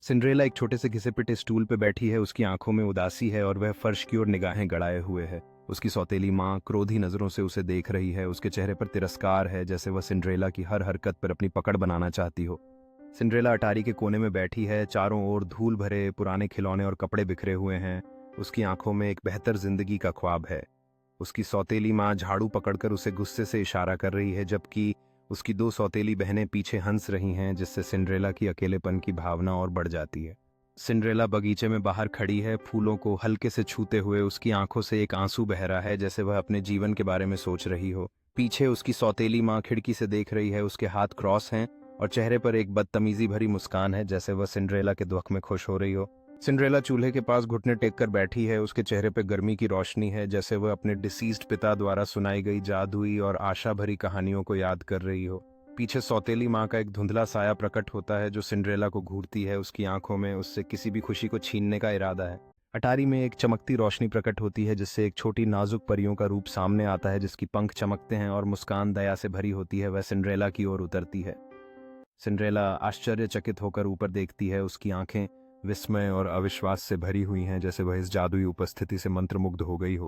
Cinderella एक छोटे से घिसे-पिटे स्टूल पे बैठी है, उसकी आंखों में उदासी है और वह फर्श की ओर निगाहें गड़ाए हुए है। उसकी सौतेली माँ क्रोधी नजरों से उसे देख रही है, उसके चेहरे पर तिरस्कार है, जैसे वह सिंड्रेला की हर हरकत पर अपनी पकड़ बनाना चाहती हो। सिंड्रेला अटारी के कोने में बैठी है, चारों ओर धूल भरे पुराने खिलौने और कपड़े बिखरे हुए हैं। उसकी आंखों में एक बेहतर जिंदगी का ख्वाब है। उसकी सौतेली माँ झाड़ू पकड़कर उसे गुस्से से इशारा कर रही है, जबकि उसकी दो सौतेली बहनें पीछे हंस रही हैं, जिससे सिंड्रेला की अकेलेपन की भावना और बढ़ जाती है। सिंड्रेला बगीचे में बाहर खड़ी है, फूलों को हल्के से छूते हुए उसकी आंखों से एक आंसू बह रहा है, जैसे वह अपने जीवन के बारे में सोच रही हो। पीछे उसकी सौतेली माँ खिड़की से देख रही है, उसके हाथ क्रॉस हैं और चेहरे पर एक बदतमीजी भरी मुस्कान है, जैसे वह सिंड्रेला के दुख में खुश हो रही हो। सिंड्रेला चूल्हे के पास घुटने टेक कर बैठी है, उसके चेहरे पर गर्मी की रोशनी है, जैसे वह अपने डिसीज्ड पिता द्वारा सुनाई गई जादुई और आशा भरी कहानियों को याद कर रही हो। पीछे सौतेली माँ का एक धुंधला साया प्रकट होता है, जो सिंड्रेला को घूरती है। उसकी आंखों में उससे किसी भी खुशी को छीनने का इरादा है। अटारी में एक चमकती रोशनी प्रकट होती है, जिससे एक छोटी नाजुक परियों का रूप सामने आता है, जिसकी पंख चमकते हैं और मुस्कान दया से भरी होती है। वह सिंड्रेला की ओर उतरती है। सिंड्रेला आश्चर्यचकित होकर ऊपर देखती है, उसकी आंखें विस्मय और अविश्वास से भरी हुई हैं, जैसे वह इस जादुई उपस्थिति से मंत्रमुग्ध हो गई हो।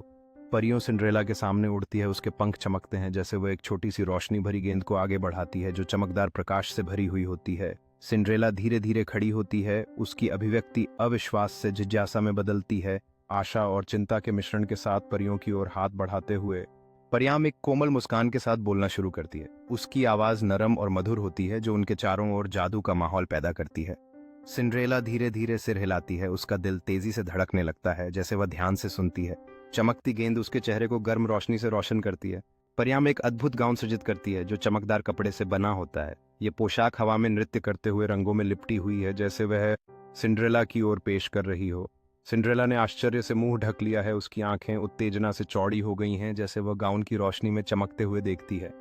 परियों सिंड्रेला के सामने उड़ती है, उसके पंख चमकते हैं, जैसे वह एक छोटी सी रोशनी भरी गेंद को आगे बढ़ाती है, जो चमकदार प्रकाश से भरी हुई होती है। सिंड्रेला धीरे धीरे खड़ी होती है, उसकी अभिव्यक्ति अविश्वास से जिज्ञासा में बदलती है। आशा और चिंता के मिश्रण के साथ परियों की ओर हाथ बढ़ाते हुए परियाम एक कोमल मुस्कान के साथ बोलना शुरू करती है। उसकी आवाज नरम और मधुर होती है, जो उनके चारों ओर जादू का माहौल पैदा करती है। सिंड्रेला धीरे धीरे सिर हिलाती है, उसका दिल तेजी से धड़कने लगता है, जैसे वह ध्यान से सुनती है। चमकती गेंद उसके चेहरे को गर्म रोशनी से रोशन करती है। परियाम एक अद्भुत गाउन सृजित करती है, जो चमकदार कपड़े से बना होता है। ये पोशाक हवा में नृत्य करते हुए रंगों में लिपटी हुई है, जैसे वह सिंड्रेला की ओर पेश कर रही हो। सिंड्रेला ने आश्चर्य से मुंह ढक लिया है, उसकी आंखें उत्तेजना से चौड़ी हो गई हैं, जैसे वह गाउन की रोशनी में चमकते हुए देखती है।